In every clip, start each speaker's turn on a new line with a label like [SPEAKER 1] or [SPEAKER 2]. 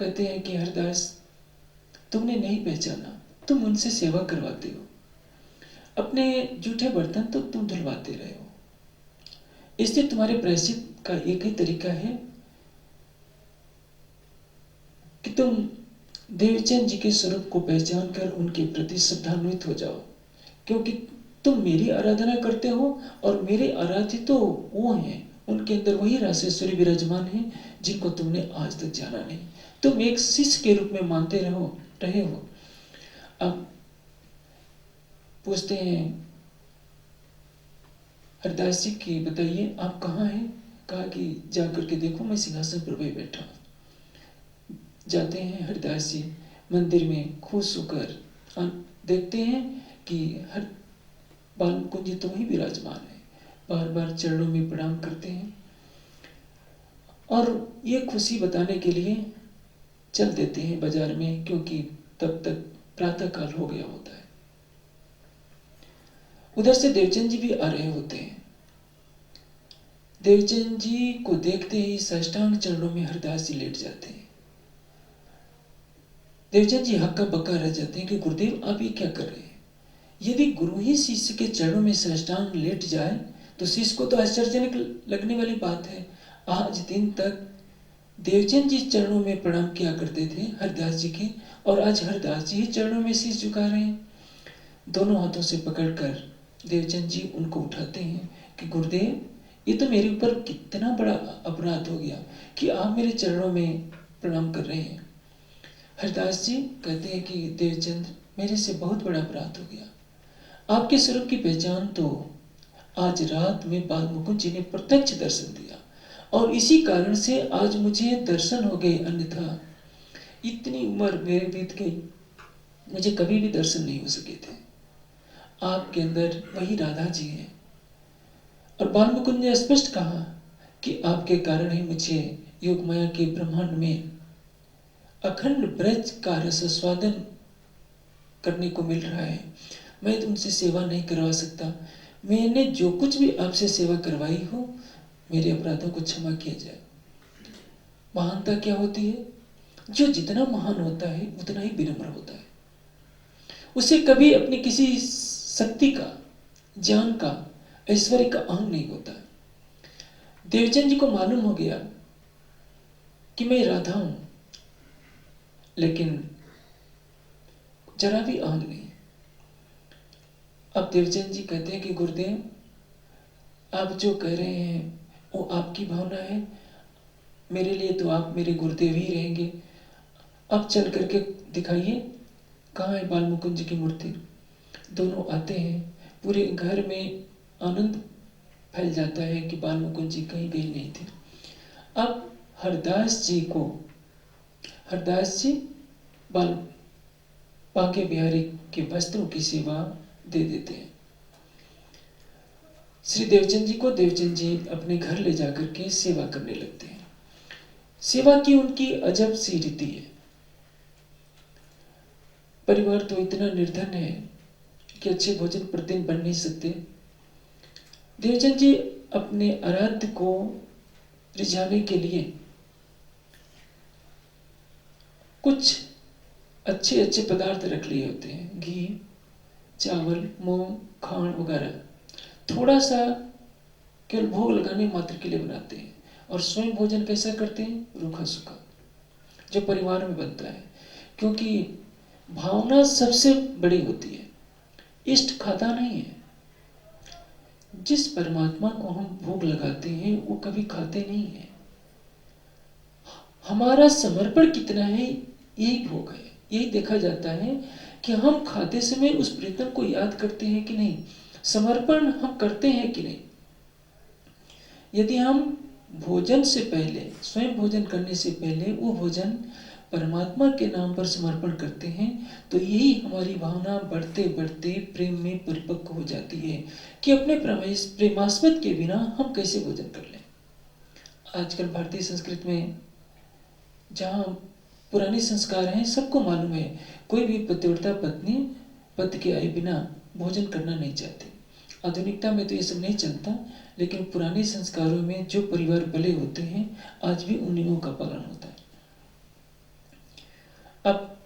[SPEAKER 1] कहते हैं कि हरदास, तुमने नहीं पहचाना, तुम उनसे सेवा करवाते हो, अपने जूठे बर्तन तो तुम धुलवाते रहे हो, इसलिए तुम्हारे प्रायश्चित का एक ही तरीका है कि तुम देवचंद जी के स्वरूप को पहचान कर उनके प्रति श्रद्धान्वित हो जाओ, क्योंकि तुम मेरी आराधना करते हो और मेरे आराध्य तो वो हैं, उनके अंदर वही रासेश्वरी विराजमान है जिनको तुमने आज तक जाना नहीं, तुम एक शिष्य के रूप में मानते रहे हो। अब पूछते हैं हरदास जी की, बताइए आप कहाँ हैं? कहा कि जाकर के देखो, मैं सिंहासन पर बैठा हूँ। जाते हैं हरदास जी मंदिर में, खुश होकर देखते हैं कि हर बालमुकुंद जी तो वही विराजमान है, बार बार चरणों में प्रणाम करते हैं और ये खुशी बताने के लिए चल देते हैं बाजार में, क्योंकि तब तक प्रातः काल हो गया होता है। उधर से देवचंद जी भी आ रहे होते हैं। देवचंद जी को देखते ही साष्टांग चरणों में हरदास जी लेट जाते हैं। देवचंद जी हक्का बक्का रह जाते हैं कि गुरुदेव आप ये क्या कर रहे हैं? यदि गुरु ही शिष्य के चरणों में साष्टांग लेट जाए तो शिष्य को तो आश्चर्यजनक लगने वाली बात है। आज दिन तक देवचंद जी चरणों में प्रणाम किया करते थे हरदास जी के, और आज हरदास जी ही चरणों में शीश झुका रहे हैं। दोनों हाथों से पकड़कर देवचंद जी उनको उठाते हैं कि गुरुदेव, ये तो मेरे ऊपर कितना बड़ा अपराध हो गया कि आप मेरे चरणों में प्रणाम कर रहे हैं। हरदास जी कहते हैं कि देवचंद, मेरे से बहुत बड़ा अपराध हो गया। आपके स्वरूप की पहचान तो आज रात में बालमुकुंद जी ने प्रत्यक्ष दर्शन दिया, और इसी कारण से आज मुझे दर्शन हो गए, अन्यथा इतनी उम्र मेरे बीत गई, मुझे कभी भी दर्शन नहीं हो सके थे। आपके अंदर वही राधा जी हैं। और बालमुकुंद ने स्पष्ट कहा कि आपके कारण ही मुझे योगमाया के ब्रह्मांड में अखंड ब्रज का रसास्वादन करने को मिल रहा है। मैं तुमसे सेवा नहीं करवा सकता। मैंने जो कुछ भी आपसे सेवा करवाई हो, मेरे अपराधों को क्षमा किया जाए। महानता क्या होती है? जो जितना महान होता है उतना ही विनम्र होता है। उसे कभी अपनी किसी शक्ति का, ज्ञान का, ऐश्वर्य का अहंग नहीं होता है। देवचंद जी को मालूम हो गया कि मैं राधा हूं, लेकिन जरा भी अहंग नहीं। अब देवचंद जी कहते हैं कि गुरुदेव, आप जो कह रहे हैं वो आपकी भावना है, मेरे लिए तो आप मेरे गुरुदेव ही रहेंगे। अब चल करके दिखाइए कहाँ है बालमुकुंद जी की मूर्ति। दोनों आते हैं, पूरे घर में आनंद फैल जाता है कि बालमुकुंद जी कहीं गई नहीं थी। अब हरदास जी बांके बिहारी के वस्त्रों की सेवा दे देते हैं। श्री देवचंद जी को देवचंद जी अपने घर ले जाकर के सेवा करने लगते हैं। सेवा की उनकी अजब सी रीति है। परिवार तो इतना निर्धन है कि अच्छे भोजन प्रतिदिन बन नहीं सकते। देवचंद जी अपने आराध्य को रिझाने के लिए कुछ अच्छे अच्छे पदार्थ रख लिए होते हैं, घी, चावल, मूंग, खांड वगैरह। थोड़ा सा केवल भोग लगाने मात्र के लिए बनाते हैं, और स्वयं भोजन कैसा करते हैं? रूखा सूखा, जो परिवार में बनता है। क्योंकि भावना सबसे बड़ी होती है, इष्ट खाता नहीं है। जिस परमात्मा को हम भोग लगाते हैं वो कभी खाते नहीं है। हमारा समर्पण कितना है, यही भोग है। यही देखा जाता है कि हम खाते समय उस प्रीतम को याद करते हैं कि नहीं, समर्पण हम करते हैं कि नहीं। यदि हम भोजन से पहले, स्वयं भोजन करने से पहले वो भोजन परमात्मा के नाम पर समर्पण करते हैं, तो यही हमारी भावना बढ़ते बढ़ते प्रेम में परिपक्व हो जाती है कि अपने प्रेमास्पद के बिना हम कैसे भोजन कर लें। आजकल भारतीय संस्कृति में जहाँ पुराने संस्कार हैं, सबको मालूम है, कोई भी पतिव्रता पत्नी पति के आए बिना भोजन करना नहीं चाहती। आधुनिकता में तो ये सब नहीं चलता, लेकिन पुराने संस्कारों में जो परिवार पले होते हैं, आज भी उन नियमों का पालन होता है। अब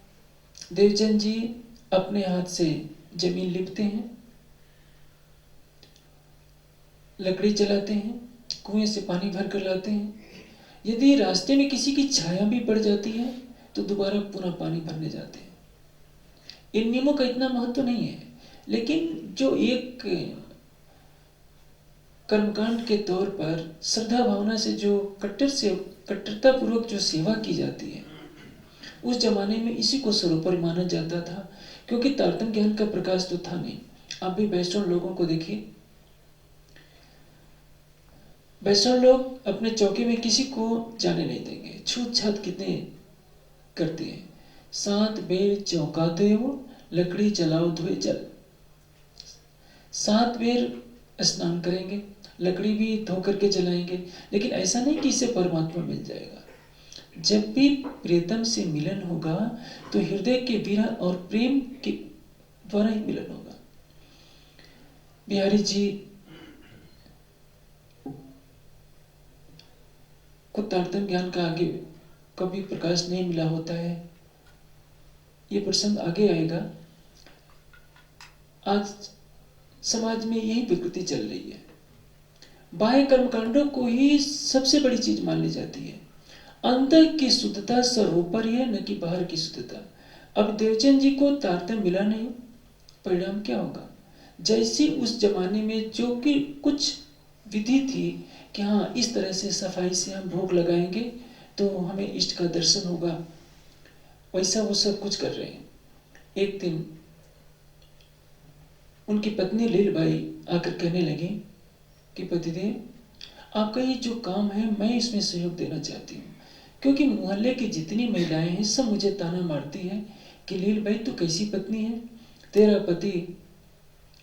[SPEAKER 1] देवचंद जी अपने हाथ से जमीन लिपते हैं, लकड़ी जलाते हैं, कुएं से पानी भर कर लाते हैं। यदि रास्ते में किसी की छाया भी पड़ जाती है तो दोबारा पुनः पानी भरने जाते हैं। इन नियमों का इतना महत्व नहीं है, लेकिन जो एक कर्मकांड के तौर पर श्रद्धा भावना से जो कट्टरता पूर्वक जो सेवा की जाती है, उस जमाने में इसी को सर्वोपरि माना जाता था, क्योंकि तारतम्य ज्ञान का प्रकाश तो था नहीं। आप भी वैष्णव लोगों को देखिए, वैष्णव लोग अपने चौके में किसी को जाने नहीं देंगे। छूत छात कितने करते हैं। 7 बेर चौका देव लकड़ी जलाओ धोए जल। 7 बेर स्नान करेंगे, लकड़ी भी धो करके जलाएंगे, लेकिन ऐसा नहीं कि इससे परमात्मा मिल जाएगा। जब भी प्रियतम से मिलन होगा तो हृदय के विरह और प्रेम के द्वारा ही मिलन होगा। बिहारी जी को तारतम्य ज्ञान का आगे कभी प्रकाश नहीं मिला होता है। ये प्रसंग आगे आएगा। आज समाज में यही विकृति चल रही है। बाह्य कर्मकांडों को ही सबसे बड़ी चीज मान ली जाती है। अंदर की शुद्धता सर्वोपरि है, न कि बाहर की शुद्धता। अब देवचंद जी को तारतम्य मिला नहीं, परिणाम क्या होगा? जैसी उस जमाने में जो कि कुछ विधि थी कि हाँ इस तरह से सफाई से हम भोग लगाएंगे तो हमें इष्ट का दर्शन होगा, वैसा वो सब कुछ कर रहे हैं। एक दिन उनकी पत्नी लीलबाई आकर कहने लगी कि पतिदेव आपका ये जो काम है मैं इसमें सहयोग देना चाहती हूँ, क्योंकि मोहल्ले की जितनी महिलाएं हैं सब मुझे ताना मारती हैं कि लीलबाई तू कैसी पत्नी है, तेरा पति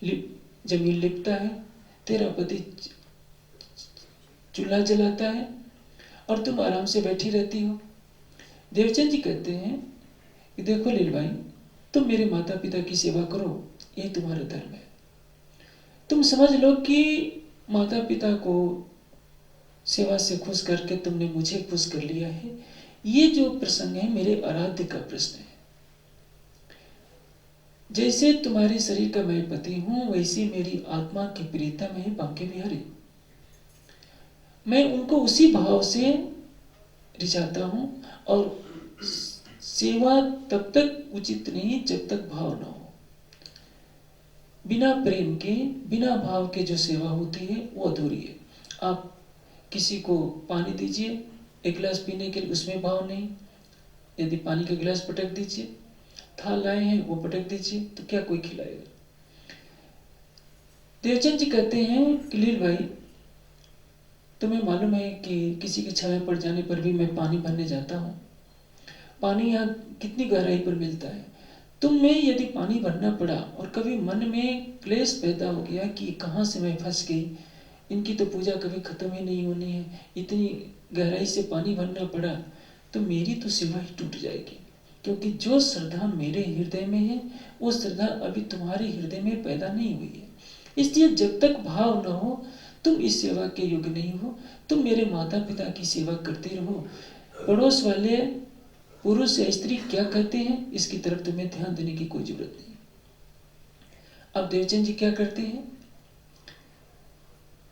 [SPEAKER 1] जमीन लिपता है, तेरा पति चूल्हा जलाता है और तुम आराम से बैठी रहती हो। देवचंद जी कहते हैं कि देखो लीलबाई, तुम मेरे माता पिता की सेवा करो, यही तुम्हारा धर्म है। तुम समझ लो कि माता पिता को सेवा से खुश करके तुमने मुझे खुश कर लिया है। ये जो प्रसंग है मेरे आराध्य का प्रश्न है। जैसे तुम्हारे शरीर का मैं पति हूं, वैसे मेरी आत्मा की प्रीतम है बांके बिहारी। मैं उनको उसी भाव से रिझाता हूं, और सेवा तब तक उचित नहीं जब तक भाव न हो। बिना प्रेम के, बिना भाव के जो सेवा होती है वो अधूरी है। आप किसी को पानी दीजिए, एक गिलास पीने के लिए, उसमें भाव नहीं। यदि पानी का गिलास पटक दीजिए, थाल लाए हैं वो पटक दीजिए, तो क्या कोई खिलाएगा? देवचंद जी कहते हैं कि लील भाई, तुम्हें मालूम है कि किसी की छाया पड़ जाने पर भी मैं पानी भरने जाता हूँ। पानी यहाँ कितनी गहराई पर मिलता है। तुम में यदि पानी भरना पड़ा और कभी मन में क्लेश पैदा हो गया कि कहाँ से मैं फंस गई, इनकी तो पूजा कभी खत्म ही नहीं होनी है, इतनी गहराई से पानी भरना पड़ा, तो मेरी तो सेवा ही टूट जाएगी। क्योंकि जो श्रद्धा मेरे हृदय में है वो श्रद्धा अभी तुम्हारे हृदय में पैदा नहीं हुई है। इसलिए जब तक भाव न हो तुम इस सेवा के योग्य नहीं हो। तुम मेरे माता पिता की सेवा करते रहो। पड़ोस वाले पुरुष या स्त्री क्या कहते हैं इसकी तरफ तुम्हें ध्यान देने की कोई जरूरत नहीं। अब देवचंद जी क्या करते हैं,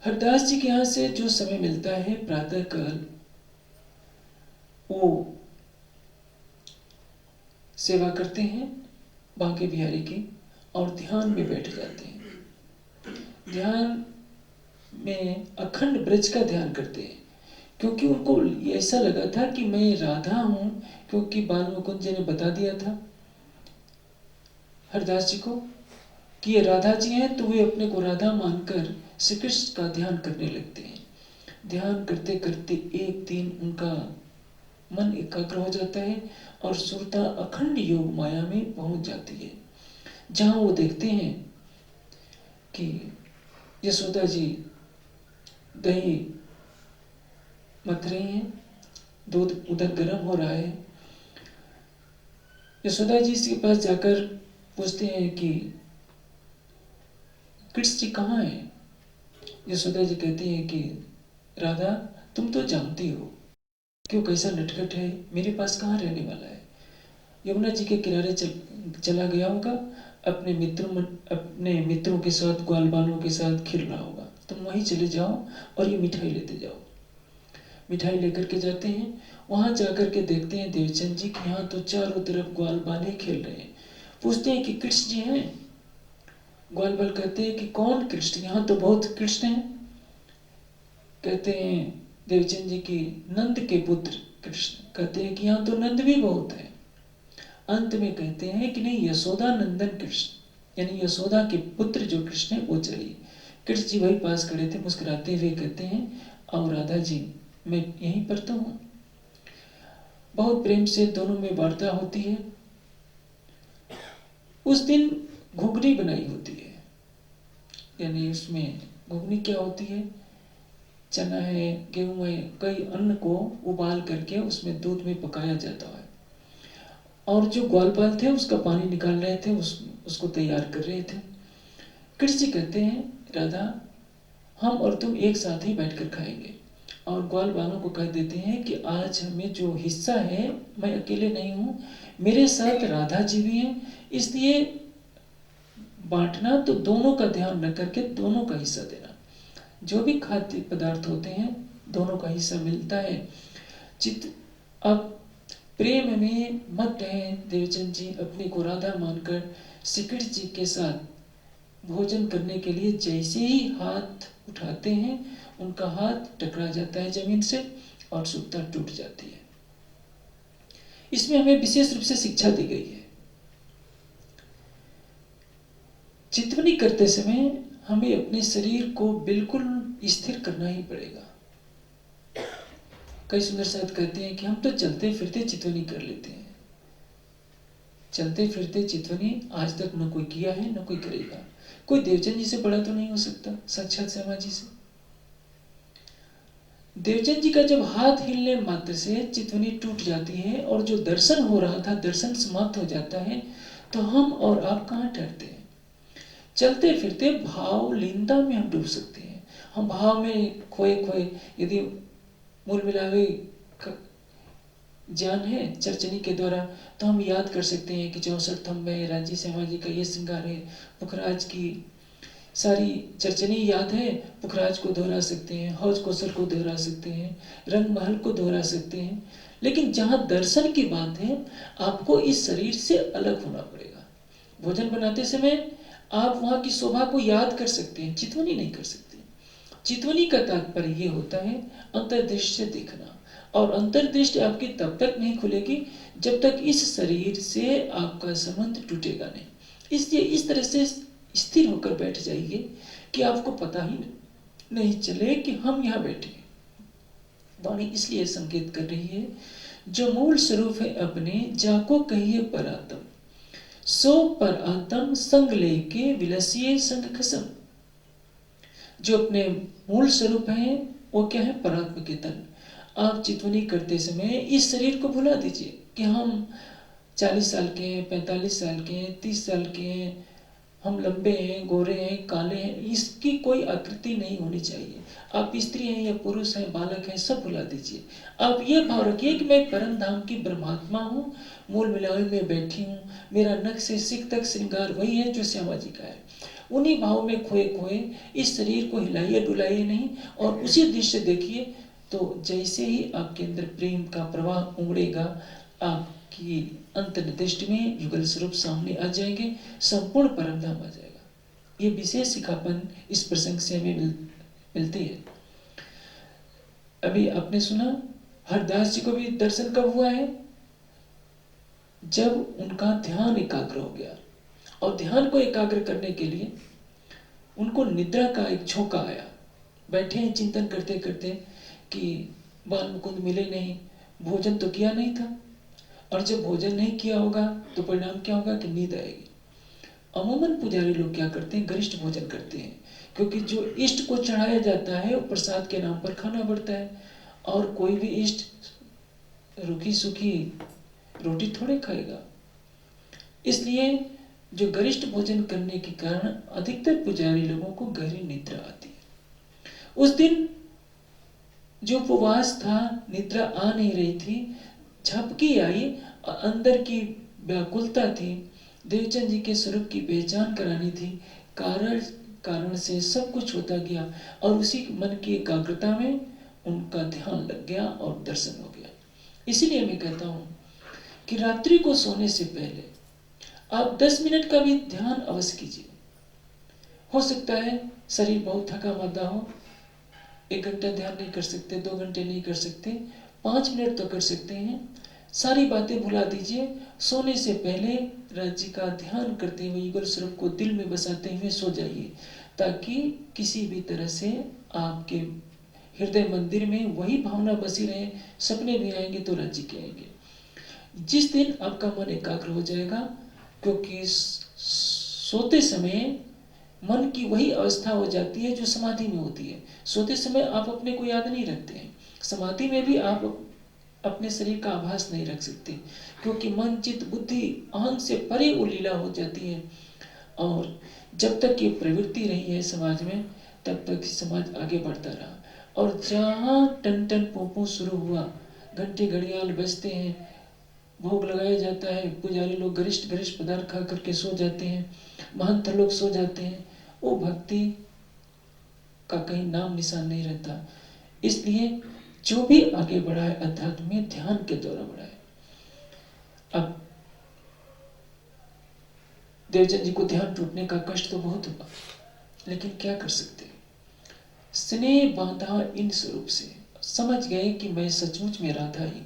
[SPEAKER 1] हरदास जी के यहाँ से जो समय मिलता है प्रातः काल, वो सेवा करते हैं बांके बिहारी की और ध्यान में बैठ जाते हैं। ध्यान में अखंड ब्रज का ध्यान करते हैं, क्योंकि उनको ऐसा लगा था कि मैं राधा हूं, क्योंकि बाल मुकुंद जी ने बता दिया था हरदास जी को कि ये राधा जी हैं, तो वे अपने को राधा मानकर श्री कृष्ण का ध्यान करने लगते हैं। ध्यान करते करते एक दिन उनका मन एकाग्र हो जाता है और सुरता अखंड योग माया में पहुंच जाती है, जहां वो देखते हैं कि यशोदा जी दही मथ रही हैं, दूध उधर गर्म हो रहा है। यशोदा जी के पास जाकर पूछते हैं कि कृष्ण जी कहाँ हैं? यशोदा जी कहती हैं कि राधा, तुम तो जानती हो कि वो कैसा नटखट है, मेरे पास कहाँ रहने वाला है। यमुना जी के किनारे चला गया होगा, अपने मित्रों के साथ, ग्वाल बालों के साथ खेल रहा होगा। तुम वहीं चले जाओ और ये मिठाई लेते जाओ। मिठाई लेकर के जाते हैं, वहां जाकर के देखते हैं देवचंद जी के यहाँ तो चारों तरफ ग्वाल बाल ही खेल रहे हैं। पूछते हैं कि कृष्ण जी हैं? ग्वाल बाल कहते हैं कि कौन कृष्ण? यहाँ तो बहुत कृष्ण हैं। कहते हैं देवचंद जी की नंद के पुत्र कृष्ण। कहते हैं कि यहाँ तो नंद भी बहुत है। अंत में कहते हैं कि नहीं, यशोदा नंदन कृष्ण, यानी यशोदा के पुत्र जो कृष्ण है वो चाहिए। कृष्ण जी वही पास खड़े थे, मुस्कुराते हुए कहते हैं, और राधा जी मैं यहीं पर तो हूँ। बहुत प्रेम से दोनों में वार्ता होती है। उस दिन घुगनी बनाई होती है, यानी उसमें घुगनी क्या होती है, चना है, गेहूं है, कई अन्न को उबाल करके उसमें दूध में पकाया जाता है। और जो ग्वालपाल थे उसका पानी निकाल रहे थे, उसको तैयार कर रहे थे। कृष्ण जी कहते हैं, राधा हम और तुम एक साथ ही बैठकर खाएंगे। और ग्वाल बालों को कह देते हैं कि आज हमें जो हिस्सा है, मैं अकेले नहीं हूँ, मेरे साथ राधा जी भी हैं, इसलिए बांटना तो दोनों का ध्यान रख करके दोनों का हिस्सा देना। जो भी खाद्य पदार्थ होते हैं दोनों का हिस्सा मिलता है। चित्त अब प्रेम में मत रहे देवचंद जी, अपने को राधा मानकर श्री कृष्ण जी के साथ भोजन करने के लिए जैसे ही हाथ उठाते हैं, उनका हाथ टकरा जाता है जमीन से और सुक्ता टूट जाती है। इसमें हमें विशेष रूप से शिक्षा दी गई है। चितवनी करते समय हमें अपने शरीर को बिल्कुल स्थिर करना ही पड़ेगा। कई सुंदर साथ कहते हैं कि हम तो चलते फिरते चितवनी कर लेते हैं। चलते फिरते चितवनी आज तक न कोई किया है न कोई करेगा। कोई देवचंद जी से बड़ा तो नहीं हो सकता, साक्षात श्यामा जी से। देवचंद जी का जब हाथ हिलने मात्र से चितवनी टूट जाती है और जो दर्शन हो रहा था दर्शन समाप्त हो जाता है, तो हम और आप कहाँ ठहरते हैं? चलते फिरते भाव लीनता में हम डूब सकते हैं। हम भाव में खोए खोए, यदि मूल मिलावे ज्ञान है चरचनी के द्वारा, तो हम याद कर सकते हैं कि 64 थंब है, राजी श्यामा जी का ये श्रृंगार है, पुखराज की सारी चरचनी याद है, पुखराज को दोहरा सकते हैं, हौज कौशल को दोहरा सकते हैं, रंग महल को दोहरा सकते हैं। लेकिन जहाँ दर्शन की बात है, आपको इस शरीर से अलग होना पड़ेगा। भोजन बनाते समय आप वहाँ की शोभा को याद कर सकते हैं, चितवनी नहीं कर सकते। चितवनी का तात्पर्य ये होता है अंतर्दृष्टि से देखना, और अंतर्दृष्टि आपकी तब तक नहीं खुलेगी जब तक इस शरीर से आपका संबंध टूटेगा नहीं। इसलिए इस तरह से स्थिर होकर बैठ जाइए कि आपको पता ही नहीं चले कि हम यहाँ बैठे। वाणी इसलिए संकेत कर रही है, जो मूल स्वरूप है अपने, जाको कहिए परातम, सो पर आत्म संग लेके विलसिए संग खसम। जो अपने मूल स्वरूप है वो क्या है? परात्म के तन। आप चितवनी करते समय इस शरीर को भुला दीजिए कि हम 40 साल के हैं, 45 साल के हैं, 30 साल के हैं, हम लंबे हैं, गोरे हैं, काले हैं, इसकी कोई आकृति नहीं होनी चाहिए। आप स्त्री हैं या पुरुष हैं, बालक हैं, सब भुला दीजिए। आप ये भाव रखिए कि मैं परम धाम की ब्रह्मात्मा हूँ, मूल मिलावे में बैठी हूँ, मेरा नख से सिख तक श्रृंगार वही है जो श्यामा जी का है। उन्हीं भाव में खोए खोए इस शरीर को हिलाइए डुलाइए नहीं, और उसी दृश्य देखिए। तो जैसे ही आपके अंदर प्रेम का प्रवाह उमड़ेगा, आपकी अंतर्दृष्टि में युगल स्वरूप सामने आ जाएंगे, संपूर्ण परमधाम आ जाएगा। ये विशेष सिखापन इस प्रसंग से हमें मिलती है। अभी आपने सुना हरदास जी को भी दर्शन कब हुआ है? जब उनका ध्यान एकाग्र हो गया, और ध्यान को एकाग्र करने के लिए उनको निद्रा का एक झोंका आया। बैठे हैं चिंतन करते करते कि बाल मुकुंद मिले नहीं, भोजन तो किया नहीं था, और जब भोजन नहीं किया होगा तो परिणाम क्या होगा कि नींद आएगी। अमूमन पुजारी लोग क्या करते हैं? गरिष्ठ भोजन करते हैं, क्योंकि जो इष्ट को चढ़ाया जाता है वो प्रसाद के नाम पर खाना पड़ता है, और कोई भी इष्ट रूखी सूखी रोटी थोड़े खाएगा। इसलिए जो गरिष्ठ भोजन करने के कारण अधिकतर पुजारी लोगों को गहरी निद्रा आती है। उस दिन जो उपवास था, निद्रा आ नहीं रही थी, झपकी आई, अंदर की व्याकुलता थी, देवचंद जी के स्वरूप की पहचान करानी थी। कारण कारण से सब कुछ होता गया और उसी मन की एकाग्रता में उनका ध्यान लग गया और दर्शन हो गया। इसीलिए मैं कहता हूँ कि रात्रि को सोने से पहले आप 10 मिनट का भी ध्यान अवश्य कीजिए। हो सकता है शरीर बहुत थका मांदा हो, 1 घंटा ध्यान नहीं कर सकते, 2 घंटे नहीं कर सकते, 5 मिनट तो कर सकते हैं। सारी बातें भुला दीजिए, सोने से पहले राज्य का ध्यान करते हुए युगल स्वरूप को दिल में बसाते हुए सो जाइए, ताकि किसी भी तरह से आपके हृदय मंदिर में वही भावना बसी रहे। सपने भी आएंगे तो राज्य के आएंगे। जिस दिन आपका मन एकाग्र हो जाएगा, क्योंकि सोते समय मन की वही अवस्था हो जाती है जो समाधि में होती है। सोते समय आप अपने को याद नहीं रखते हैं, समाधि में भी आप अपने शरीर का आभास नहीं रख सकते, क्योंकि मन चित्त बुद्धि अहंग से परे वो लीला हो जाती है। और जब तक ये प्रवृत्ति रही है समाज में, तब तक समाज आगे बढ़ता रहा। और जहाँ टन टन पोंपो शुरू हुआ, घंटे घड़ियाल बजते हैं, भोग लगाया जाता है, पुजारी लोग गरिष्ठ गरिष्ठ पदार्थ खा करके सो जाते हैं, महंत लोग सो जाते हैं, वो भक्ति का कहीं नाम निशान नहीं रहता। इसलिए जो भी आगे बढ़ा है अध्यात्म में, ध्यान के द्वारा बढ़ा है। अब देवचंद जी को ध्यान टूटने का कष्ट तो बहुत हुआ, लेकिन क्या कर सकते। स्नेह बांधा इन स्वरूप से समझ गए कि मैं सचमुच में राधा ही।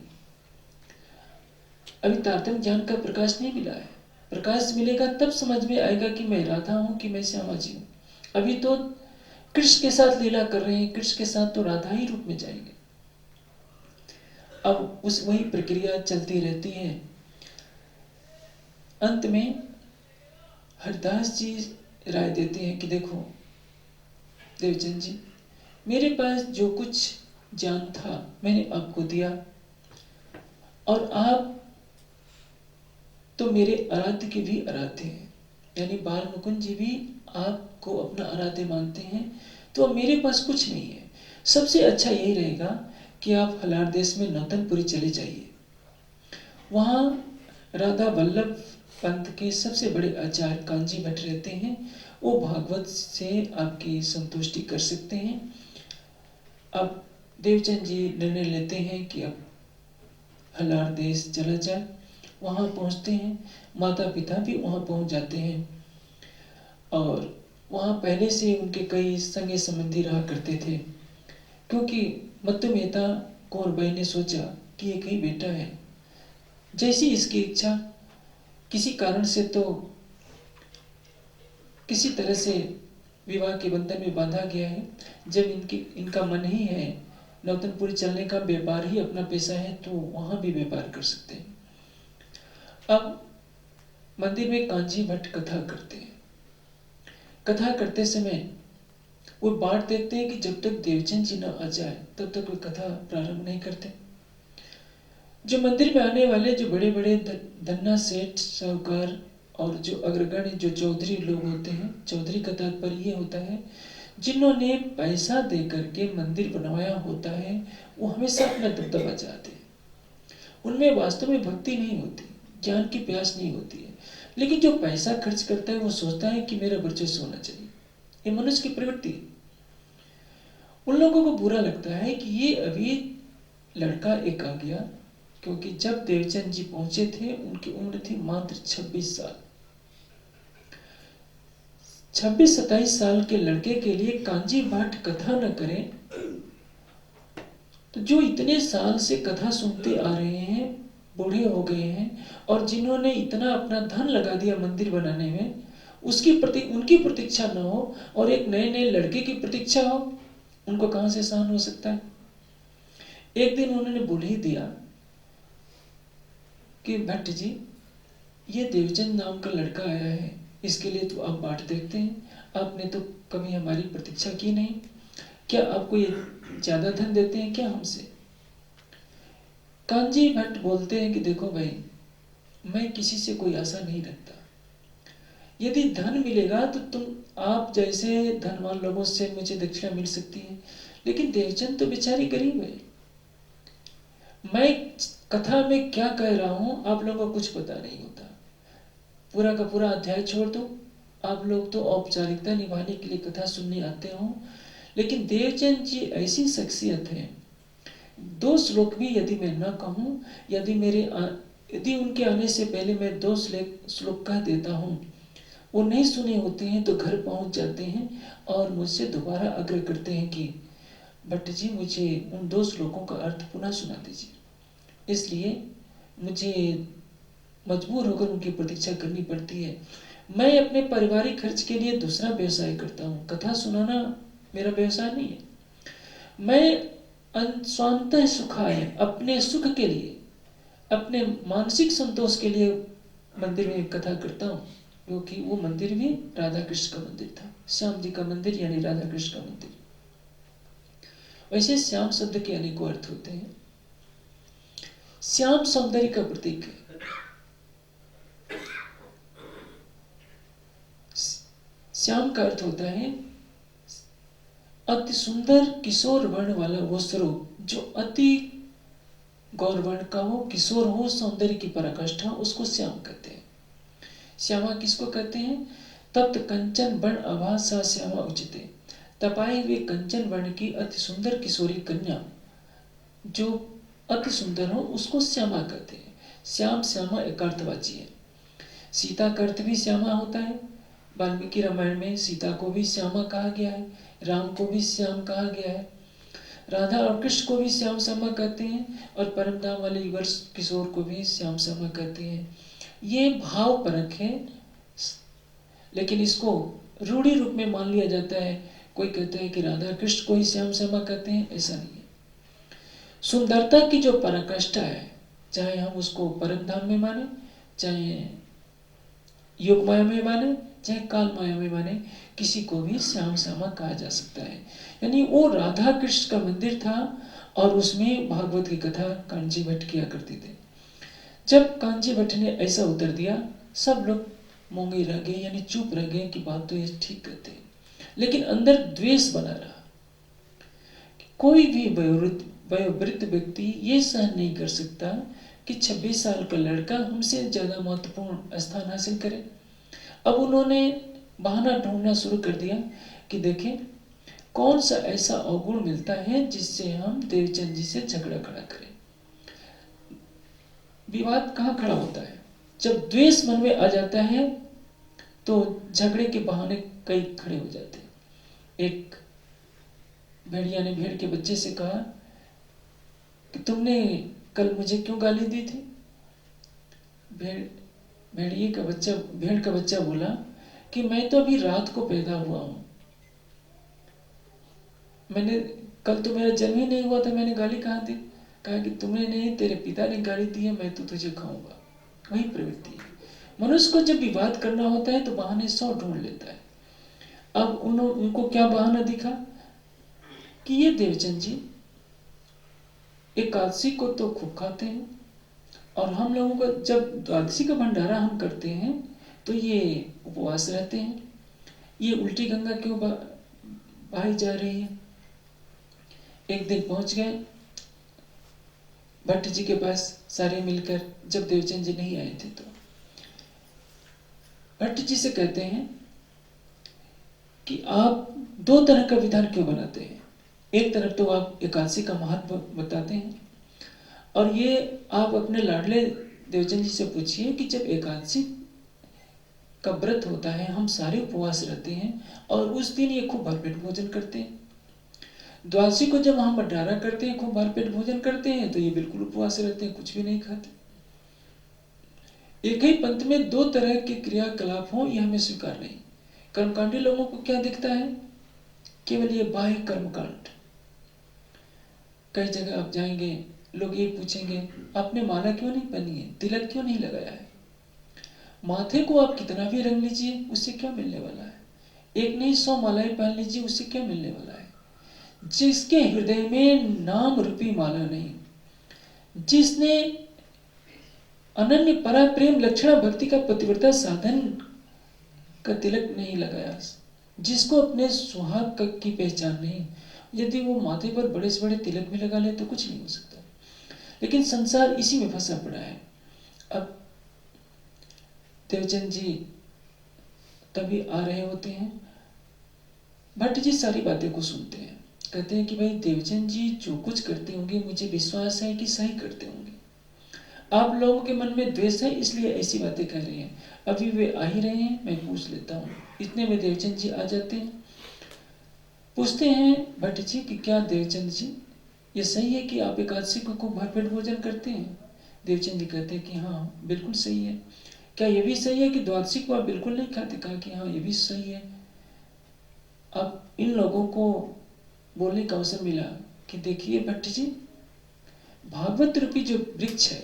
[SPEAKER 1] अभी तारतम्य ज्ञान का प्रकाश नहीं मिला है, प्रकाश मिलेगा तब समझ में आएगा कि मैं राधा हूं कि मैं श्यामा जी हूं। अभी तो कृष्ण के साथ लीला कर रहे हैं, कृष्ण के साथ तो राधा ही रूप में जाएंगे। अब उस वही प्रक्रिया चलती रहती है। अंत में हरिदास जी राय देते हैं कि देखो देवचंद जी, मेरे पास जो कुछ ज्ञान था मैंने आपको दिया, और आप तो मेरे आराध्य के भी आराध्य हैं, यानी बाल मुकुंद जी भी आपको अपना आराध्य मानते हैं। तो मेरे पास कुछ नहीं है। सबसे अच्छा यही रहेगा कि आप हलार देश में नौतनपुरी चले जाइए। वहाँ राधा वल्लभ पंथ के सबसे बड़े आचार्य कांजी भट्ट रहते हैं, वो भागवत से आपकी संतुष्टि कर सकते हैं। अब देवचंद जी निर्णय लेते हैं कि अब हलार देश चला जाए। वहाँ पहुँचते हैं, माता पिता भी वहाँ पहुँच जाते हैं, और वहाँ पहले से उनके कई संगे संबंधी रहा करते थे। क्योंकि मत्तु मेहता कुंवर बाई ने सोचा कि एक ही बेटा है, जैसी इसकी इच्छा, किसी कारण से तो किसी तरह से विवाह के बंधन में बांधा गया है। जब इनका मन ही है नौतनपुरी चलने का, व्यापार ही अपना पेशा है, तो वहाँ भी व्यापार कर सकते हैं। अब मंदिर में कांजी भट्ट कथा करते हैं। कथा करते समय वो बाट देखते हैं कि जब तक देवचंद जी न आ जाए तब तक वो कथा प्रारंभ नहीं करते। जो मंदिर में आने वाले जो बड़े बड़े धन्ना सेठ साहूकार और जो अग्रगण्य जो चौधरी लोग होते हैं, चौधरी का तात्पर्य ये होता है जिन्होंने पैसा दे करके मंदिर बनवाया होता है, वो हमेशा अपना दबदबा चाहते हैं। उनमें वास्तव में भक्ति नहीं होती, ज्ञान की प्यास नहीं होती है, लेकिन जो पैसा खर्च करता है वो सोचता है कि मेरा वर्चस्व होना चाहिए। ये मनुष्य की प्रवृत्ति है। उन लोगों को बुरा लगता है कि ये अभी लड़का एक आ गया, क्योंकि जब देवचंद जी पहुंचे थे उनकी उम्र थी मात्र 26 साल। 26-27 साल के लड़के के लिए कांजी भट्ट कथा न करें, तो जो इतने साल से कथा सुनते आ रहे हैं, बूढ़े हो गए हैं, और जिन्होंने इतना अपना धन लगा दिया मंदिर बनाने में, उनकी प्रतीक्षा न हो और एक नए नए लड़के की प्रतीक्षा हो, उनको कहां से सहन हो सकता है। एक दिन उन्होंने बोल ही दिया कि भट्ट जी, ये देवचंद नाम का लड़का आया है, इसके लिए तो आप बाट देखते हैं, आपने तो कभी हमारी प्रतीक्षा की नहीं, क्या आपको ये ज्यादा धन देते हैं क्या हमसे। कांजी भट्ट बोलते हैं कि देखो भाई, मैं किसी से कोई आशा नहीं रखता। यदि धन मिलेगा तो तुम आप जैसे धनवान लोगों से मुझे दक्षिणा मिल सकती है, लेकिन देवचंद तो बेचारी गरीब है। मैं कथा में क्या कह रहा हूं आप लोगों को कुछ पता नहीं होता। पूरा का पूरा अध्याय छोड़ दो, आप लोग तो औपचारिकता निभाने के लिए कथा सुनने आते हो, लेकिन देवचंद जी ऐसी शख्सियत है, 2 श्लोक भी यदि मैं न कहूं, यदि उनके आने से पहले मैं 2 श्लोक कह देता हूं, वो नहीं सुने होते हैं तो घर पहुंच जाते हैं और मुझसे दोबारा आग्रह करते हैं कि भट्ट जी मुझे उन 2 श्लोकों का अर्थ पुनः सुना दीजिए। इसलिए मुझे मजबूर होकर उनकी प्रतीक्षा करनी पड़ती है। मैं अपने पारिवारिक खर्च के लिए दूसरा व्यवसाय करता हूँ, कथा सुनाना मेरा व्यवसाय नहीं है। मैं स्वांतः सुखाय, अपने सुख के लिए, अपने मानसिक संतोष के लिए मंदिर में कथा करता हूँ, क्योंकि वो मंदिर भी राधा कृष्ण का मंदिर था, श्याम जी का मंदिर यानी राधा कृष्ण का मंदिर। वैसे श्याम शब्द के अनेकों अर्थ होते हैं। श्याम सौंदर्य का प्रतीक है। श्याम का अर्थ होता है अति सुंदर किशोर वर्ण वाला वो स्वरूप, जो अति गौरवर्ण का हो, किशोर हो, सौंदर्य की पराकाष्ठा, उसको श्याम कहते हैं। श्यामा किसको कहते हैं? तप्त कंचन वर्ण आभा सा श्यामा उचिते, तपाए हुए कंचन वर्ण की अति सुंदर किशोरी कन्या जो अति सुंदर हो उसको श्यामा कहते हैं। श्याम श्यामा एक अर्थवाची है। सीता का अर्थ भी श्यामा होता है। वाल्मीकि रामायण में सीता को भी श्यामा कहा गया है, राम को भी श्याम कहा गया है, राधा और कृष्ण को भी श्याम श्यामा कहते हैं, और परम धाम वाले युगल किशोर को भी श्याम श्यामा कहते हैं। ये भाव परख है, लेकिन इसको रूढ़ी रूप में मान लिया जाता है। कोई कहता है कि राधा कृष्ण को ही श्याम श्यामा कहते हैं, ऐसा नहीं है। सुंदरता की जो पराकाष्ठा है, चाहे हम उसको परम धाम में माने, चाहे योग माया में माने, चाहे काल माया में माने, किसी को भी श्याम श्यामा कहा जा सकता है। यानी वो राधा कृष्ण का मंदिर था और उसमें भागवत की कथा कांजी भट्ट किया करते थे। जब कांजी भट्ट ने ऐसा उत्तर दिया, सब लोग मूंगे रह गए, यानी चुप रह गए कि बात तो ये ठीक कहते हैं, लेकिन अंदर द्वेष बना रहा। कोई भी वयोवृद्ध व्यक्ति ये सहन नहीं कर सकता कि 26 साल का लड़का हमसे ज्यादा महत्वपूर्ण स्थान हासिल करे। अब उन्होंने बहाना ढूंढना शुरू कर दिया कि देखें कौन सा ऐसा अवगुण मिलता है जिससे हम देवचंद जी से झगड़ा खड़ा करें। विवाद कहाँ खड़ा होता है? जब द्वेष मन में आ जाता है तो झगड़े के बहाने कई खड़े हो जाते हैं। एक भेड़िया ने भेड़ के बच्चे से कहा कि तुमने कल मुझे क्यों गाली दी थी? भेड़ का बच्चा बोला कि मैं तो अभी रात को पैदा हुआ हूं, मैंने कल तो मेरा जन्म ही नहीं हुआ था, मैंने गाली कहाँ दी? कहा कि तुमने नहीं, तेरे पिता ने गाली दी है, मैं तो तुझे खाऊंगा। वही प्रवृत्ति है। मनुष्य को जब विवाद करना होता है तो बहाने 100 ढूंढ लेता है। अब उनको क्या बहाना दिखा कि ये देवचंद जी एकादशी को तो खूब खाते हैं, और हम लोगों को जब द्वादशी का भंडारा हम करते हैं तो ये उपवास रहते हैं। ये उल्टी गंगा क्यों बहाई जा रही है? एक दिन पहुंच गए भट्ट जी के पास सारे मिलकर, जब देवचंद जी नहीं आए थे, तो भट्ट जी से कहते हैं कि आप 2 तरह का विधान क्यों बनाते हैं? एक तरफ तो आप एकादशी का महत्व बताते हैं, और ये आप अपने लाडले देवचंद जी से पूछिए कि जब एकादशी का व्रत होता है, हम सारे उपवास रहते हैं और उस दिन ये खूब भरपेट भोजन करते हैं। द्वादशी को जब हम भंडारा करते हैं, खूब भरपेट भोजन करते हैं, तो ये बिल्कुल उपवास रहते हैं, कुछ भी नहीं खाते। एक ही पंथ में 2 तरह के क्रियाकलाप हो, यह हमें स्वीकार नहीं। कर्मकांडी लोगों को क्या दिखता है? केवल ये बाह्य कर्मकांड। कई जगह आप जाएंगे, लोग ये पूछेंगे आपने माला क्यों नहीं पहनी है, तिलक क्यों नहीं लगाया है? माथे को आप कितना भी रंग लीजिए, उससे क्या मिलने वाला है? एक नहीं 100 मालाएं पहन लीजिए, उससे क्या मिलने वाला है? जिसके हृदय में नाम रूपी माला नहीं, जिसने अनन्य परा प्रेम लक्षणा भक्ति का पतिव्रता साधन का तिलक नहीं लगाया, जिसको अपने सुहाग की पहचान नहीं, यदि वो माथे पर बड़े से बड़े तिलक भी लगा ले तो कुछ नहीं हो सकता। लेकिन संसार इसी में फंसा पड़ा है। अब देवचंद जी तभी आ रहे होते हैं, भट्ट जी सारी बातें को सुनते हैं, कहते हैं कि भाई देवचंद जी जो कुछ करते होंगे मुझे विश्वास है कि सही करते होंगे। आप लोगों के मन में द्वेष है इसलिए ऐसी बातें कह रहे हैं। अभी वे आ ही रहे हैं, मैं पूछ लेता हूँ। इतने में देवचंद जी आ जाते हैं। पूछते हैं भट्ट जी कि क्या देवचंद जी ये सही है कि आप एकादशी को भरपेट भोजन करते हैं? देवचंद जी कहते हैं कि हाँ बिल्कुल सही है। क्या ये भी सही है कि द्वादशी को आप बिल्कुल नहीं खाते? कहा कि हाँ ये भी सही है। अब इन लोगों को बोलने का अवसर मिला कि देखिए भट्ट जी, भागवत रूपी जो वृक्ष है,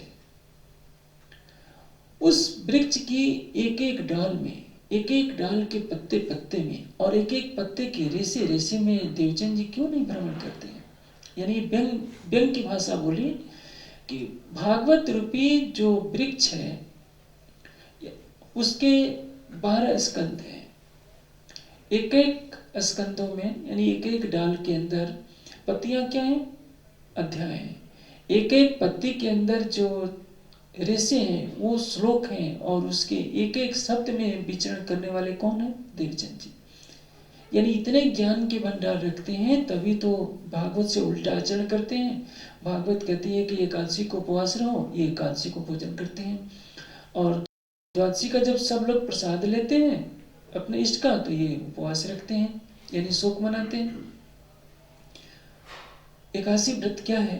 [SPEAKER 1] उस वृक्ष की एक एक डाल में, एक एक डाल के पत्ते पत्ते में और एक एक पत्ते के रेसे रेसे में देवचंद जी क्यों नहीं भ्रमण करते हैं? यानी व्यंग व्यंग की भाषा बोली कि भागवत रूपी जो वृक्ष है उसके 12 स्कंद हैं। एक एक स्कंदों में यानी एक एक डाल के अंदर पत्तियां क्या हैं? अध्याय हैं। एक एक पत्ती के अंदर जो रेसे हैं वो श्लोक हैं और उसके एक एक शब्द में विचरण करने वाले कौन है? देवचंद जी। यानी इतने ज्ञान के भंडार रखते हैं, तभी तो भागवत से उल्टा आचरण करते हैं। भागवत कहती है कि एकादशी को उपवास रहो, ये एकादशी को भोजन करते हैं। और द्वादशी का जब सब लोग प्रसाद लेते हैं अपने इष्ट का, तो ये उपवास रखते हैं यानी शोक मनाते हैं। एकादशी व्रत क्या है?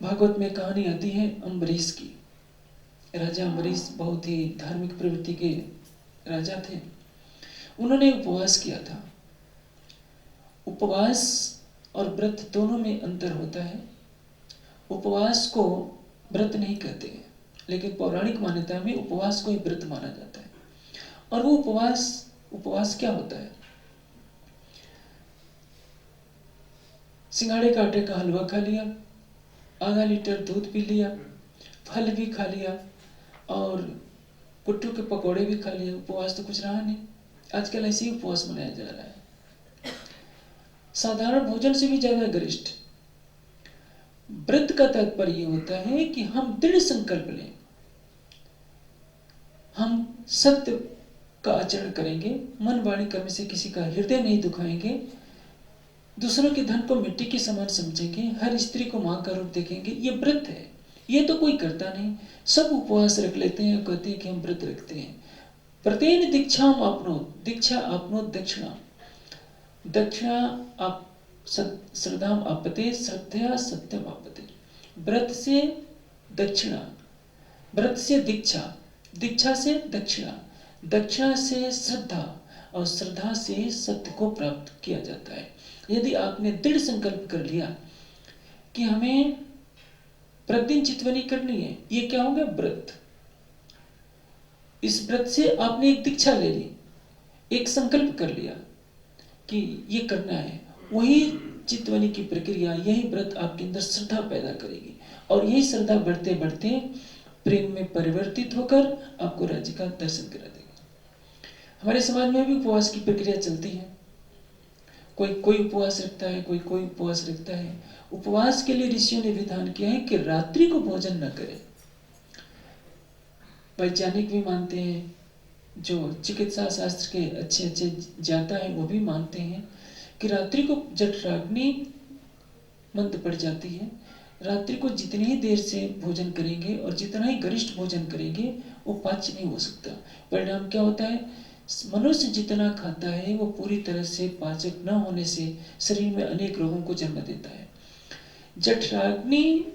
[SPEAKER 1] भागवत में कहानी आती है अम्बरीश की। राजा अम्बरीश बहुत ही धार्मिक प्रवृत्ति के राजा थे। उन्होंने उपवास किया था। उपवास और व्रत दोनों में अंतर होता है। उपवास को व्रत नहीं कहते हैं, लेकिन पौराणिक मान्यता में उपवास को ही व्रत माना जाता है। और वो उपवास क्या होता है? सिंघाड़े का आटे का हलवा खा लिया, आधा लीटर दूध पी लिया, फल भी खा लिया और कुट्टू के पकौड़े भी खा लिए। उपवास तो कुछ रहा नहीं। आजकल ऐसे ही उपवास मनाया जा रहा है, साधारण भोजन से भी ज्यादा गरिष्ठ। व्रत का तात्पर्य होता है कि हम दृढ़ संकल्प लें, हम सत्य का आचरण करेंगे, मन वाणी कर्म से किसी का हृदय नहीं दुखाएंगे, दूसरों के धन को मिट्टी के समान समझेंगे, हर स्त्री को मां का रूप देखेंगे। ये व्रत है। ये तो कोई करता नहीं। सब उपवास रख लेते हैं और कहते हैं कि हम व्रत रखते हैं। प्रत्येन दीक्षा आपनोत, दीक्षा आपनोत दक्षिणा, दक्षिणा आप श्रद्धाम आपते, श्रद्धया सत्यम आपते। व्रत से दक्षिणा, व्रत से दीक्षा, दीक्षा से दक्षिणा, दक्षिणा से श्रद्धा और श्रद्धा से सत्य को प्राप्त किया जाता है। यदि आपने दृढ़ संकल्प कर लिया कि हमें प्रतिदिन चितवनी करनी है, ये क्या होगा? व्रत। इस व्रत से आपने एक दीक्षा ले ली, एक संकल्प कर लिया कि ये करना है, वही चितवनी की प्रक्रिया, यही व्रत आपके अंदर श्रद्धा पैदा करेगी और यही श्रद्धा बढ़ते बढ़ते प्रेम में परिवर्तित होकर आपको राज्य का दर्शन करा देगा। हमारे समाज में भी उपवास की प्रक्रिया चलती है। कोई कोई उपवास रखता है, कोई कोई उपवास रखता है। उपवास के लिए ऋषियों ने विधान किया है कि रात्रि को भोजन न करें। वैज्ञानिक भी मानते हैं, जो चिकित्सा शास्त्र के अच्छे अच्छे ज्ञाता है वो भी मानते हैं कि रात्रि को जठराग्नि मंद पड़ जाती है। रात्रि को जितनी ही देर से भोजन करेंगे और जितना ही गरिष्ठ भोजन करेंगे वो पाच्य नहीं हो सकता। परिणाम क्या होता है? मनुष्य जितना खाता है वो पूरी तरह से पाचक न होने से शरीर में अनेक रोगों को जन्म देता है। जठराग्नि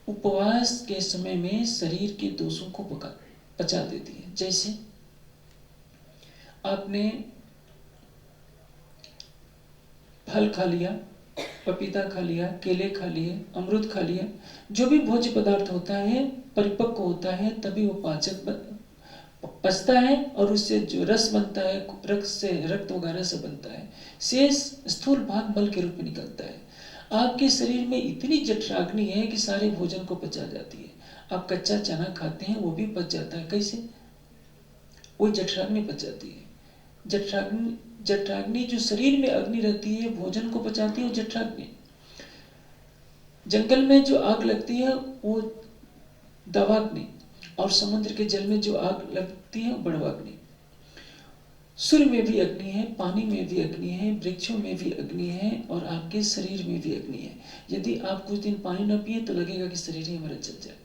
[SPEAKER 1] उपवास के समय में शरीर के दोषों को पचा देती है। जैसे आपने फल खा लिया, पपीता खा लिया, केले खा लिए, अमरूद खा लिया, जो भी भोज्य पदार्थ होता है परिपक्व होता है तभी वो पाचक पचता है और उससे जो रस बनता है, रक्त से रक्त वगैरह से बनता है, शेष स्थूल भाग मल के रूप में निकलता है। आपके शरीर में इतनी जठराग्नि है कि सारे भोजन को पचा जाती है। आप कच्चा चना खाते हैं वो भी पच जाता है। कैसे? वो जठराग्नि पच जाती है। जठराग्नि जो शरीर में अग्नि रहती है भोजन को पचाती है, वो जठराग्नि। जंगल में जो आग लगती है वो दावाग्नि, और समुद्र के जल में जो आग लगती है बड़वाग्नि। सूर्य में भी अग्नि है, पानी में भी अग्नि है, वृक्षों में भी अग्नि है, और आपके शरीर में भी अग्नि है। यदि आप कुछ दिन पानी न पिए तो लगेगा कि शरीर ही हमारा जल जाए।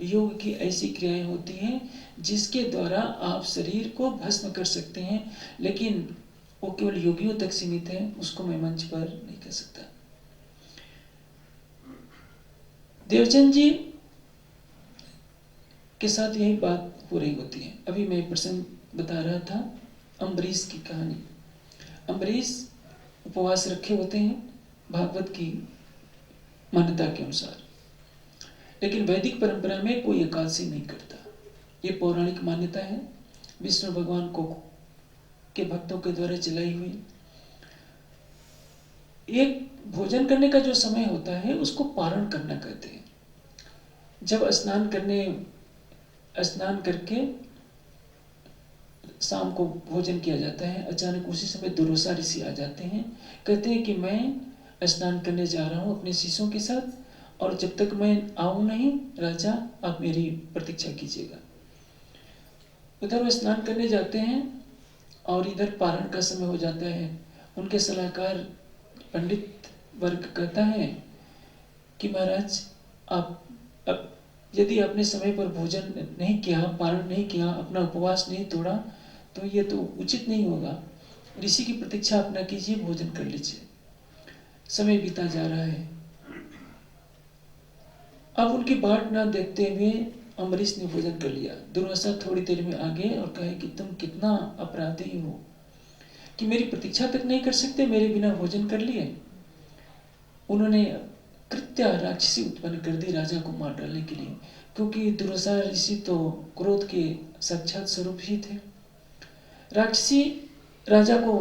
[SPEAKER 1] योग की ऐसी क्रियाएं होती हैं जिसके द्वारा आप शरीर को भस्म कर सकते हैं, लेकिन वो केवल योगियों तक सीमित है, उसको मैं मंच पर नहीं कह सकता। देवचंद जी के साथ यही बात हो रही होती है। अभी मैं प्रसंग बता रहा था अम्बरीश की कहानी। अम्बरीश उपवास रखे होते हैं भागवत की मान्यता के अनुसार, लेकिन वैदिक परंपरा में कोई एकादशी नहीं करता। ये पौराणिक मान्यता है, विष्णु भगवान को के भक्तों के द्वारा चलाई हुई। एक भोजन करने का जो समय होता है उसको पारण करना कहते हैं। जब स्नान करके शाम को भोजन किया जाता है, अचानक उसी समय दुर्वासा ऋषि आ जाते हैं, कहते हैं कि मैं स्नान करने जा रहा हूँ अपने शिष्यों के साथ, और जब तक मैं आऊँ नहीं राजा, आप मेरी प्रतीक्षा कीजिएगा। उधर वो स्नान करने जाते हैं और इधर पारण का समय हो जाता है। उनके सलाहकार पंडित वर्ग कहता है कि महाराज, आप अब यदि आपने समय पर भोजन नहीं किया, पारण नहीं किया, अपना उपवास नहीं तोड़ा, तो ये तो उचित नहीं होगा। ऋषि की प्रतीक्षा आप न कीजिए, भोजन कर लीजिए। समय बीता जा रहा है। अब उनकी बाट न देखते हुए अम्बरीश ने भोजन कर लिया। दुर्वासा थोड़ी देर में आ गए और कहे कि तुम कितना अपराधी हो कि मेरी प्रतीक्षा तक नहीं कर सकते, मेरे बिना भोजन कर लिए। उन्होंने कृत्या राक्षसी उत्पन्न कर दी राजा को मार डालने के लिए, क्योंकि दुर्वासा ऋषि तो क्रोध के साक्षात स्वरूप ही थे। राक्षसी राजा को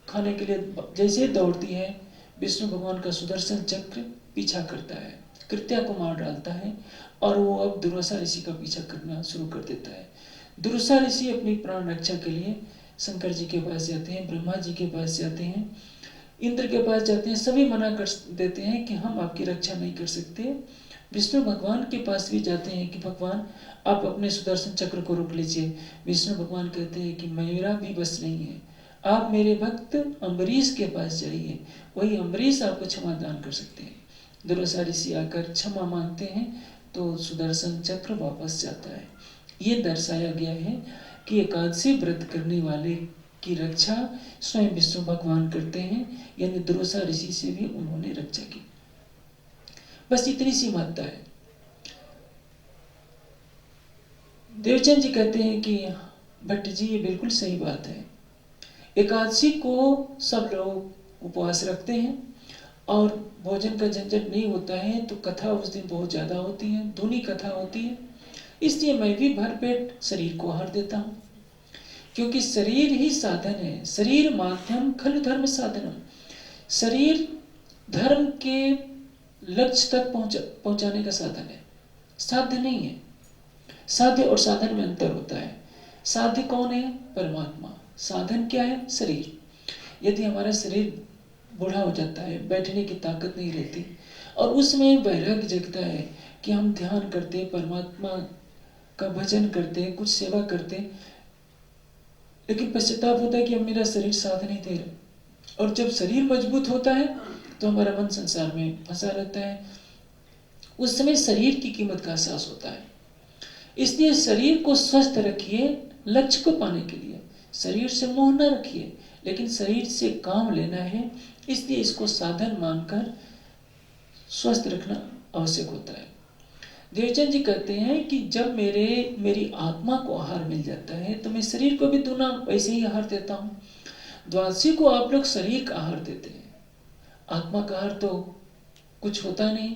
[SPEAKER 1] खाने के लिए जैसे दौड़ती है, विष्णु भगवान का सुदर्शन चक्र पीछा करता है, कृत्या को मार डालता है, और वो अब दुर्वासा ऋषि का पीछा करना शुरू कर देता है। दुर्वासा ऋषि अपनी प्राण रक्षा के लिए शंकर जी के पास जाते हैं, ब्रह्मा जी के पास जाते हैं, इंद्र के पास जाते हैं। सभी मना कर देते हैं कि हम आपकी रक्षा नहीं कर सकते। विष्णु भगवान के पास भी जाते हैं कि भगवान आप अपने सुदर्शन चक्र को रोक लीजिए। विष्णु भगवान कहते हैं कि मेरा भी बस नहीं है, आप मेरे भक्त अम्बरीश के पास जाइए, वही अम्बरीश आपको क्षमा दान कर सकते हैं। दुर्वासा ऋषि आकर क्षमा मांगते हैं तो सुदर्शन चक्र वापस जाता है। ये दर्शाया गया है कि एकादशी व्रत करने वाले की रक्षा स्वयं विष्णु भगवान करते हैं, यानी दुर्वासा ऋषि से भी उन्होंने रक्षा की। बस इतनी सी महत्ता है। देवचंद जी कहते हैं कि भट्ट जी ये बिल्कुल सही बात है। एकादशी को सब लोग उपवास रखते हैं और भोजन का झंझट नहीं होता है, तो कथा उस दिन बहुत ज़्यादा होती है, धुनी कथा होती है। इसलिए मैं भी भरपेट शरीर को आहार देता हूँ, क्योंकि शरीर ही साधन है। शरीर माध्यम खलु धर्म साधनम। शरीर धर्म के लक्ष्य तक पहुंचाने का साधन है, साध्य नहीं है। साध्य और साधन में अंतर होता है। साध्य कौन है? परमात्मा। साधन क्या है? शरीर। यदि हमारा शरीर बूढ़ा हो जाता है, बैठने की ताकत नहीं रहती, और उसमें वैराग्य जगता है कि हम ध्यान करते, परमात्मा का भजन करते, कुछ सेवा करते, लेकिन पश्चाताप होता है कि अब मेरा शरीर साथ नहीं दे रहा। और जब शरीर मजबूत होता है तो हमारा मन संसार में फंसा रहता है। उस समय शरीर की कीमत का एहसास होता है। इसलिए शरीर को स्वस्थ रखिए लक्ष्य को पाने के लिए। शरीर से मोह न रखिए, लेकिन शरीर से काम लेना है, इसलिए इसको साधन मानकर स्वस्थ रखना आवश्यक होता है। देवचंद जी कहते हैं कि जब मेरी आत्मा को आहार मिल जाता है तो मैं शरीर को भी दूना वैसे ही आहार देता हूँ। द्वादशी को आप लोग शरीर का आहार देते हैं, आत्मा का आहार तो कुछ होता नहीं।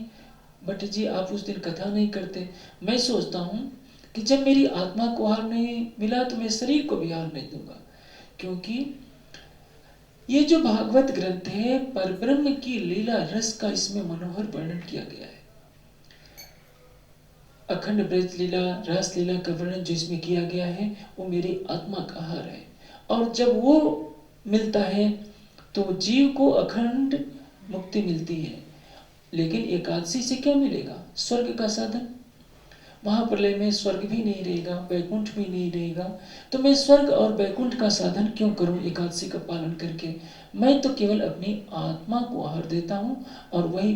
[SPEAKER 1] बट जी आप उस दिन कथा नहीं करते। मैं सोचता हूँ कि जब मेरी आत्मा को आहार नहीं मिला तो मैं शरीर को भी आहार नहीं दूंगा, क्योंकि ये जो भागवत ग्रंथ है परब्रह्म की लीला रस का इसमें मनोहर वर्णन किया गया है। अखंड ब्रज लीला, रस लीला का वर्णन जो इसमें किया गया है वो मेरी आत्मा का आहार है, और जब वो मिलता है तो जीव को अखंड मुक्ति मिलती है। लेकिन एकादशी से क्या मिलेगा? स्वर्ग का साधन। महाप्रलय में स्वर्ग भी नहीं रहेगा, वैकुंठ भी नहीं रहेगा, तो मैं स्वर्ग और वैकुंठ का साधन क्यों करूं एकादशी का पालन करके? मैं तो केवल अपनी आत्मा को आहार देता हूं और वही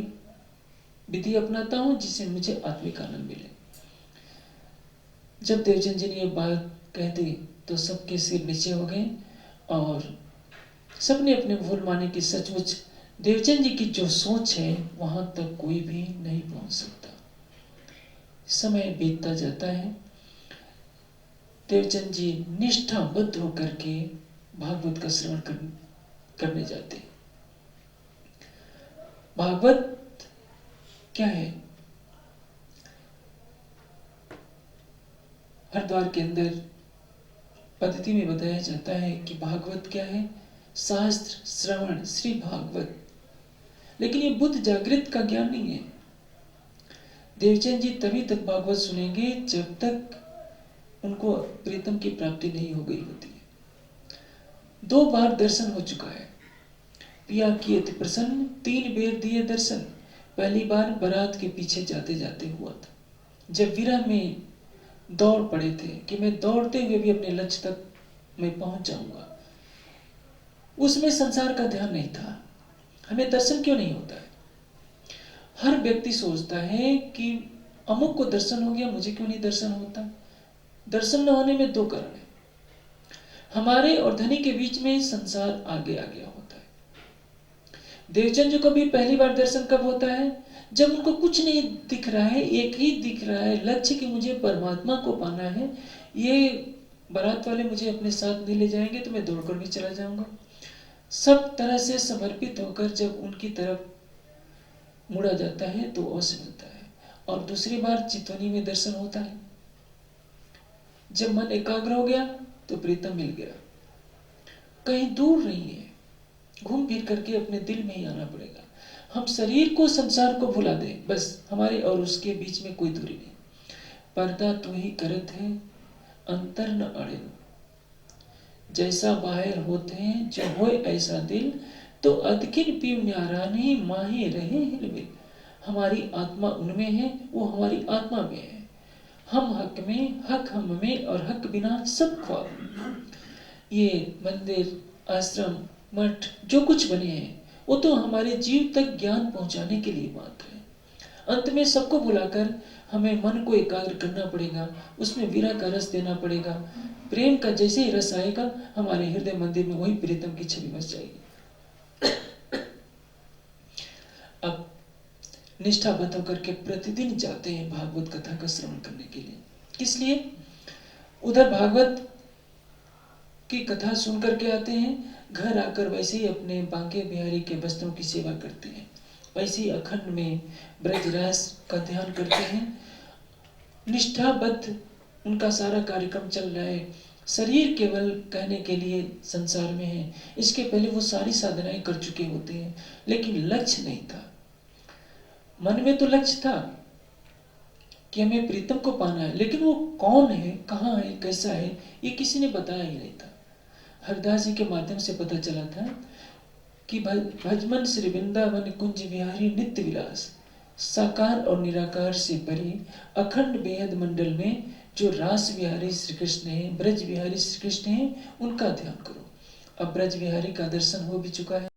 [SPEAKER 1] विधि अपनाता हूं जिससे मुझे आत्मिक आनंद मिले। जब देवचंद जी ने ये बात कह दी तो सबके सिर नीचे हो गए और सबने अपने भूल माने कि सचमुच देवचंद जी की जो सोच है वहां तक कोई भी नहीं पहुंच सकता। समय बीतता जाता है, देवचंद जी निष्ठाबद्ध होकर के भागवत का श्रवण करने जाते। भागवत क्या है? हरिद्वार के अंदर पद्धति में बताया जाता है कि भागवत क्या है? शास्त्र श्रवण श्री भागवत। लेकिन ये बुद्ध जागृत का ज्ञान नहीं है। देवचंद जी तभी तक भागवत सुनेंगे जब तक उनको प्रीतम की प्राप्ति नहीं हो गई होती है। 2 बार दर्शन हो चुका है, पिया किए थे प्रसन्न, 3 बेर दिए दर्शन। पहली बार बारात के पीछे जाते जाते हुआ था, जब विरह में दौड़ पड़े थे कि मैं दौड़ते हुए भी अपने लक्ष्य तक मैं पहुंच जाऊंगा। उसमें संसार का ध्यान नहीं था। हमें दर्शन क्यों नहीं होता है? हर व्यक्ति सोचता है कि अमुक को दर्शन हो गया, मुझे क्यों नहीं दर्शन होता? दर्शन न होने में 2 कारण है। हमारे और धनी के बीच में संसार आगे आ गया होता है। देवचंद जी को भी पहली बार दर्शन कब होता है? जब उनको कुछ नहीं दिख रहा है, एक ही दिख रहा है लक्ष्य कि मुझे परमात्मा को पाना है। ये बारात वाले मुझे अपने साथ नहीं ले जाएंगे तो मैं दौड़कर भी चला जाऊंगा। सब तरह से समर्पित होकर जब उनकी तरफ मुड़ा जाता है तो अवश्य मिलता है। और दूसरी बार चितवनी में दर्शन होता है, जब मन एकाग्र हो गया तो प्रीतम मिल गया। कहीं दूर नहीं है, घूम फिर करके अपने दिल में ही आना पड़ेगा। हम शरीर को संसार को भुला दें, बस हमारे और उसके बीच में कोई दूरी नहीं। पर्दा तू ही करत है अंतर न अड़े, जैसा बाहर होते हैं जो होए ऐसा दिल, तो अदकिन पीव न्यारा नहीं माहे रहे हिलमिल। हमारी आत्मा उनमें है, वो हमारी आत्मा में है। हम हक में, हक हम में, और हक बिना सब ख्वाब। ये मंदिर आश्रम मठ जो कुछ बने हैं वो तो हमारे जीव तक ज्ञान पहुंचाने के लिए मात्र है। अंत में सबको बुलाकर हमें मन को एकाग्र करना पड़ेगा, उसमें विरह का रस देना पड़ेगा। प्रेम का जैसे ही रस आएगा हमारे हृदय मंदिर में वही प्रीतम की छवि बस जाएगी। अब निष्ठाबद्ध होकर के प्रतिदिन जाते हैं भागवत कथा का श्रवण करने के लिए। किस लिए? उधर भागवत की कथा सुन करके आते हैं, घर आकर वैसे ही अपने बांके बिहारी के वस्त्रों की सेवा करते हैं, वैसे ही अखंड में ब्रजरास का ध्यान करते हैं। निष्ठाबद्ध उनका सारा कार्यक्रम चल रहा है। शरीर केवल कहने के लिए संसार में है, इसके पहले वो सारी साधनाएं कर चुके होते हैं, लेकिन लक्ष्य नहीं था। मन में तो लक्ष्य था कि हमें प्रीतम को पाना है, लेकिन वो कौन है, कहाँ है, कैसा है, ये किसी ने बताया ही नहीं था। हरदास जी के माध्यम से पता चला था कि भजमन श्री वृंदावन कुंज विहारी नित्य विलास, साकार और निराकार से परे अखंड बेहद मंडल में जो रास विहारी श्री कृष्ण है, ब्रज विहारी श्री कृष्ण है, उनका ध्यान करो। अब ब्रज विहारी का दर्शन हो भी चुका है।